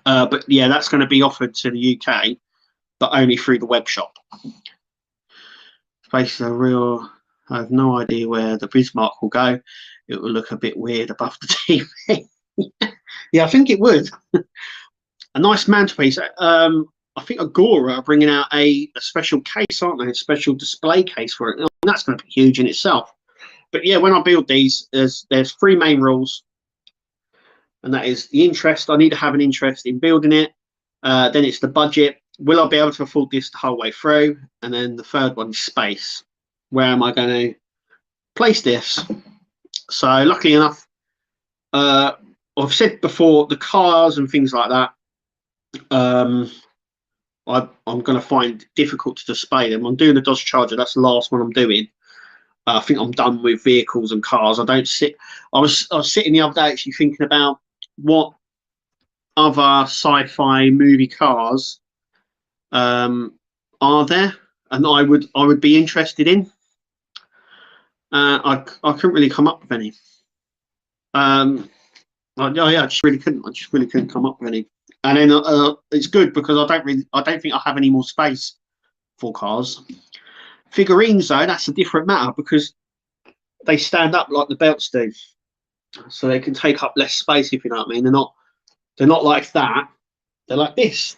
S1: But yeah, that's going to be offered to the UK, but only through the web shop. Space are real. I have no idea where the Bismarck will go. It will look a bit weird above the TV. Yeah, I think it would. A nice mantelpiece. I think Agora are bringing out a special case, aren't they? A special display case for it. And that's going to be huge in itself. But yeah, when I build these, there's 3 main rules, and that is the interest. I need to have an interest in building it. Then it's the budget. Will I be able to afford this the whole way through? And then the third one is space. Where am I going to place this? So luckily enough, I've said before, the cars and things like that, I'm going to find difficult to display them. I'm doing the Dodge Charger. That's the last one I'm doing. I think I'm done with vehicles and cars. I was sitting the other day actually thinking about what other sci-fi movie cars are there, and I would be interested in. I couldn't really come up with any. I just really couldn't come up with any. And then it's good because I don't think I have any more space for cars. Figurines though, that's a different matter because they stand up like the belts do, so they can take up less space, if you know what I mean. They're not like that. They're like this,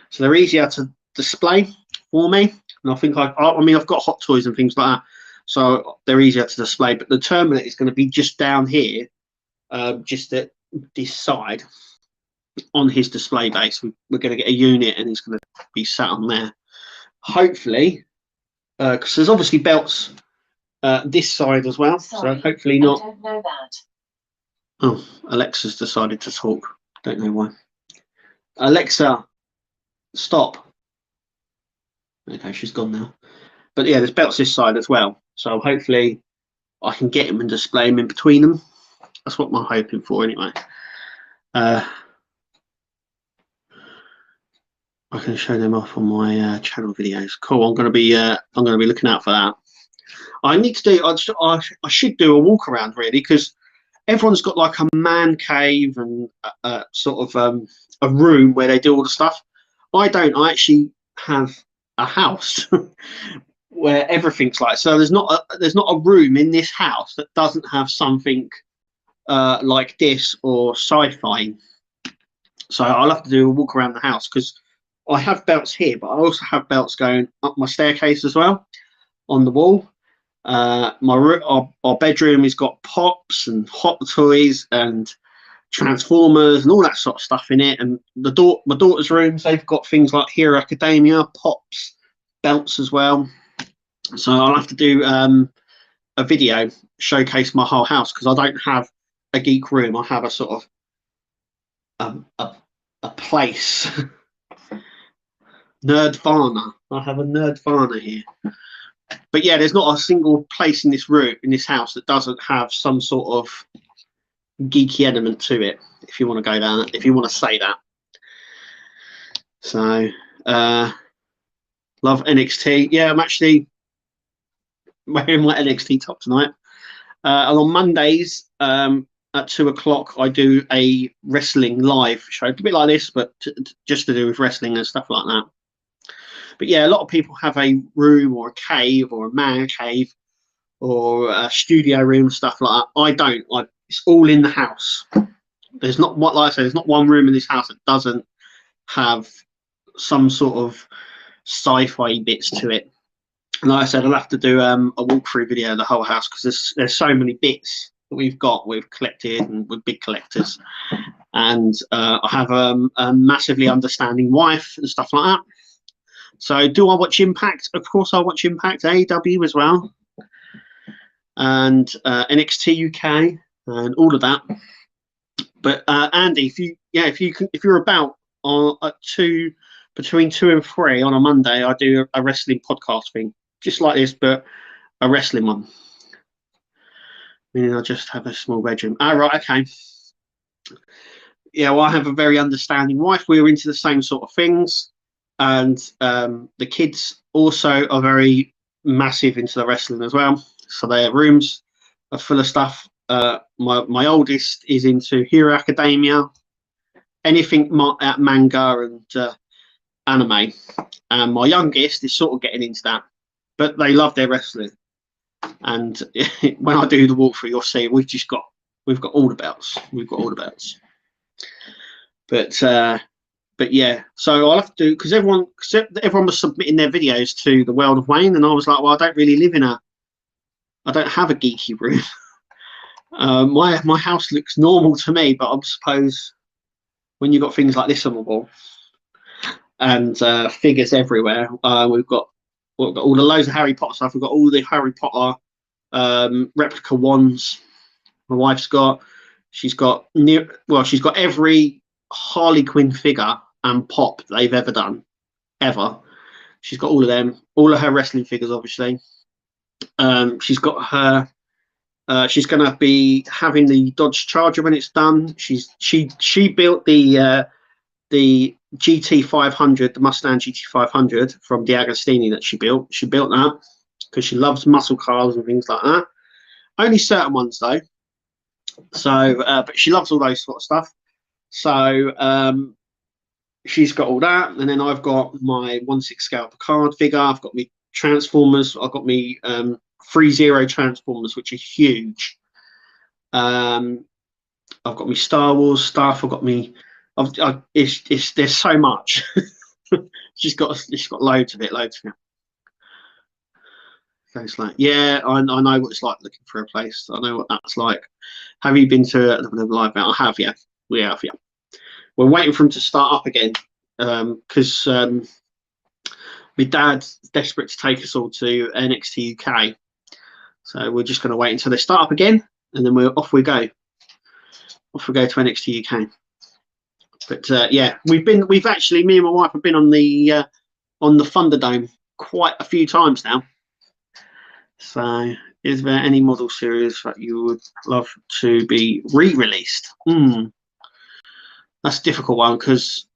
S1: so they're easier to display for me. And I think I've got Hot Toys and things like that, so they're easier to display. But the Terminator is going to be just down here, just at this side on his display base. We're going to get a unit, and it's going to be sat on there, hopefully, because there's obviously belts this side as well. Sorry, so hopefully not. I don't know that. Oh, Alexa's decided to talk. Don't know why. Alexa, stop. Okay, she's gone now. But yeah, there's belts this side as well. So hopefully I can get them and display them in between them. That's what I'm hoping for anyway. I can show them off on my channel videos. Cool. I'm going to be looking out for that. I need to do. I should do a walk around really, because everyone's got like a man cave and sort of a room where they do all the stuff. I don't. I actually have a house where everything's like. So there's not a room in this house that doesn't have something like this or sci-fi. So I'll have to do a walk around the house because I have belts here, but I also have belts going up my staircase as well on the wall. Our bedroom has got Pops and Hot Toys and Transformers and all that sort of stuff in it. And my daughter's rooms, they've got things like Hero Academia, Pops, belts as well. So I'll have to do a video showcase my whole house because I don't have a geek room. I have a sort of a place. Nerdvana. I have a Nerdvana here. But yeah, there's not a single place in this house that doesn't have some sort of geeky element to it, if you want to go down, if you want to say that. So love NXT. Yeah, I'm actually wearing my NXT top tonight. And on Mondays at 2 o'clock, I do a wrestling live show, a bit like this, but just to do with wrestling and stuff like that. But yeah, a lot of people have a room or a cave or a man cave or a studio room, stuff like that. I don't. It's all in the house. There's not, what like I say, there's not one room in this house that doesn't have some sort of sci-fi bits to it. And like I said, I'll have to do a walkthrough video of the whole house because there's so many bits that we've collected and we're big collectors. And I have a massively understanding wife and stuff like that. So do I watch Impact? Of course I watch Impact, AEW as well, and NXT UK and all of that. But Andy, if you're about at between 2 and 3 on a Monday, I do a wrestling podcast thing, just like this, but a wrestling one. Meaning I just have a small bedroom. Oh, right, okay. Yeah, well, I have a very understanding wife. We're into the same sort of things. And the kids also are very massive into the wrestling as well. So their rooms are full of stuff. My oldest is into Hero Academia, anything manga and anime. And my youngest is sort of getting into that. But they love their wrestling. And when I do the walkthrough, you'll see we've got all the belts. We've got all the belts. But yeah, so I'll have to do, because everyone was submitting their videos to the World of Wayne, and I was like, well, I don't have a geeky room. My house looks normal to me, but I suppose when you've got things like this on the wall and figures everywhere, we've got all the loads of Harry Potter stuff. We've got all the Harry Potter replica wands. My wife's she's got every Harley Quinn figure and pop they've ever done, ever. She's got all of them, all of her wrestling figures, obviously. She's got her. She's going to be having the Dodge Charger when it's done. She built the GT500, the Mustang GT500 from D'Agostini that she built. She built that because she loves muscle cars and things like that. Only certain ones though. So, but she loves all those sort of stuff. So she's got all that, and then I've got my 1/6 scale Picard figure. I've got me Transformers. I've got me 3-0 Transformers, which are huge. I've got me Star Wars stuff. I've got me. There's so much. she's got loads of it. So it's like, yeah, I know what it's like looking for a place. I know what that's like. Have you been to the live event? I have, yeah. We have, yeah. We're waiting for him to start up again because my dad's desperate to take us all to NXT UK. So we're just going to wait until they start up again, and then off we go. Off we go to NXT UK. But yeah, we've actually, me and my wife have been on the Thunderdome quite a few times now. So, is there any model series that you would love to be re-released? That's a difficult one because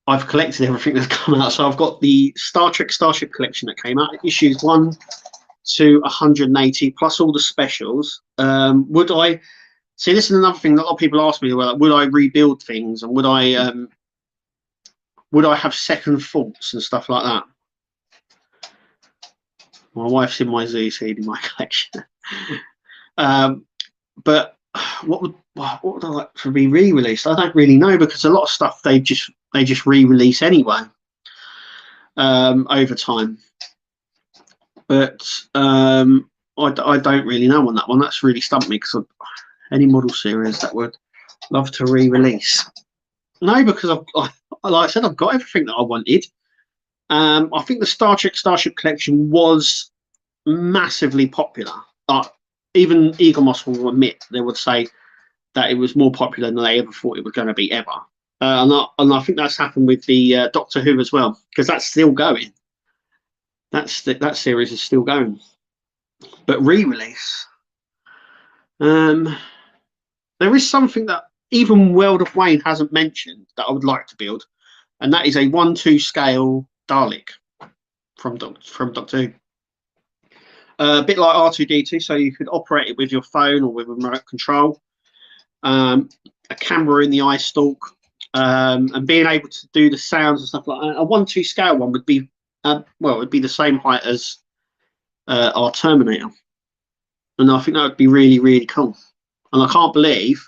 S1: I've collected everything that's come out. So I've got the Star Trek Starship Collection that came out, issues 1 to 180, plus all the specials. Would I see? This is another thing that a lot of people ask me. Well, would I rebuild things, and would I have second thoughts and stuff like that? My wife's in my zoo seed in my collection. But what would I like to be re-released? I don't really know, because a lot of stuff they just re-release anyway over time. But I don't really know on that one. That's really stumped me, because any model series that would love to re-release. No, because like I said, I've got everything that I wanted. I think the Star Trek Starship Collection was massively popular. Even Eaglemoss will admit, they would say that it was more popular than they ever thought it was going to be ever. And I think that's happened with the Doctor Who as well, because that's still going. that series is still going. But re-release, there is something that even World of Wayne hasn't mentioned that I would like to build, and that is a 1/2 scale Dalek from Doctor Who. A bit like R2D2, so you could operate it with your phone or with a remote control. A camera in the eye stalk, and being able to do the sounds and stuff like that. A 1/2 scale one would be, well, it'd be the same height as our Terminator, and I think that would be really, really cool. And I can't believe,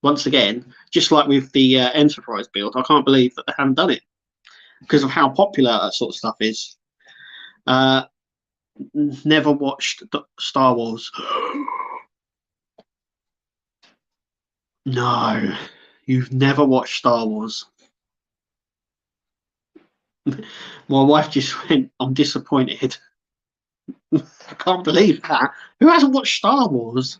S1: once again, just like with the Enterprise build, I can't believe that they haven't done it because of how popular that sort of stuff is. Never watched Star Wars. No, you've never watched Star Wars. My wife just went, I'm disappointed. I can't believe that. Who hasn't watched Star Wars?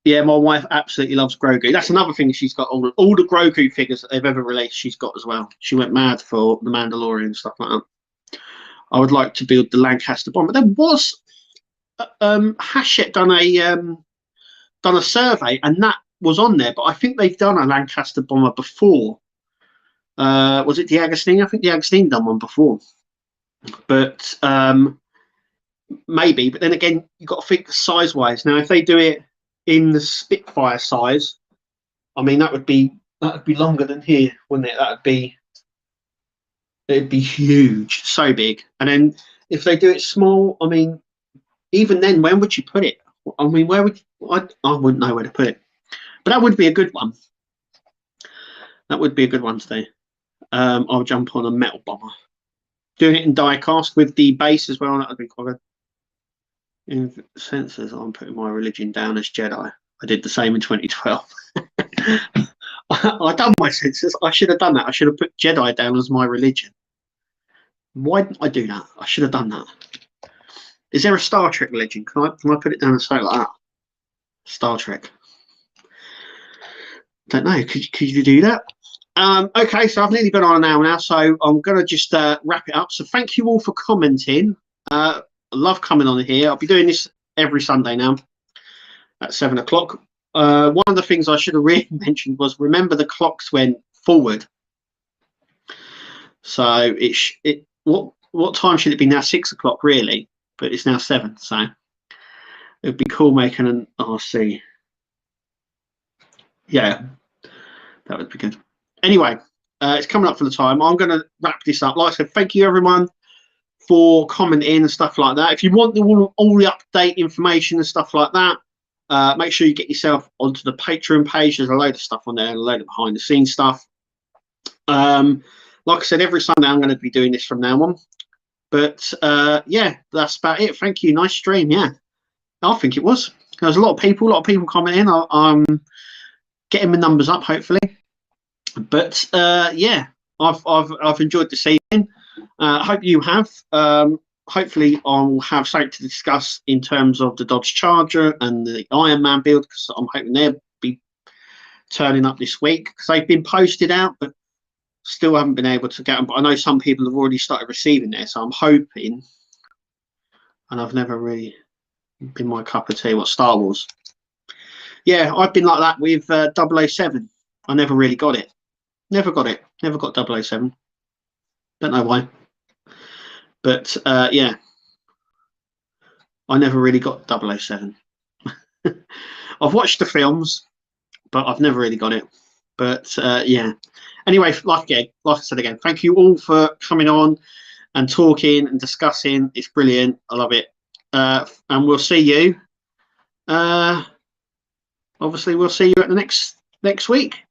S1: Yeah, my wife absolutely loves Grogu. That's another thing. She's got all the Grogu figures that they've ever released. She's got as well. She went mad for the Mandalorian and stuff like that. I would like to build the Lancaster bomber. There was Hachette done a survey, and that was on there. But I think they've done a Lancaster bomber before. Was it the Agostini? I think the Agostini done one before. But maybe. But then again, you've got to think size-wise. Now, if they do it in the Spitfire size, I mean that would be longer than here, wouldn't it? It'd be huge, so big. And then if they do it small, I mean, even then, where would you put it? I mean, where would I wouldn't know where to put it. But that would be a good one. That would be a good one to do. I'll jump on a metal bomber. Doing it in die cast with the base as well, that would be quite good. In sensors, I'm putting my religion down as Jedi. I did the same in 2012. I done my sensors. I should have done that. I should have put Jedi down as my religion. Why didn't I do that? I should have done that. Is there a Star Trek religion? Can I put it down and say like that? Star Trek. Don't know. Could you do that? Okay, so I've nearly been on an hour now, so I'm going to just wrap it up. So thank you all for commenting. I love coming on here. I'll be doing this every Sunday now at 7 o'clock. One of the things I should have really mentioned was remember the clocks went forward. So what time should it be now? 6 o'clock really, but it's now 7. So it'd be cool making an RC. Yeah, that would be good. Anyway, it's coming up for the time. I'm going to wrap this up. Like I said, thank you everyone for commenting and stuff like that. If you want all the update information and stuff like that, make sure you get yourself onto the Patreon page. There's a load of stuff on there, a load of behind the scenes stuff. Like I said, every Sunday I'm going to be doing this from now on. But yeah, that's about it. Thank you. Nice stream. Yeah, I think it was. There was a lot of people commenting. I'm getting my numbers up, hopefully. But yeah, I've enjoyed this evening. Hope you have. Hopefully I'll have something to discuss in terms of the Dodge Charger and the Iron Man build, because I'm hoping they'll be turning up this week, because they've been posted out but still haven't been able to get them. But I know some people have already started receiving there, so I'm hoping. And I've never really been my cup of tea. What, Star Wars? Yeah, I've been like that with 007. I never really got it. Never got it. Never got 007. Don't know why. But yeah, I never really got 007. I've watched the films, but I've never really got it. But yeah. Anyway, like I said again, thank you all for coming on and talking and discussing. It's brilliant. I love it. And we'll see you. Obviously, we'll see you at the next week.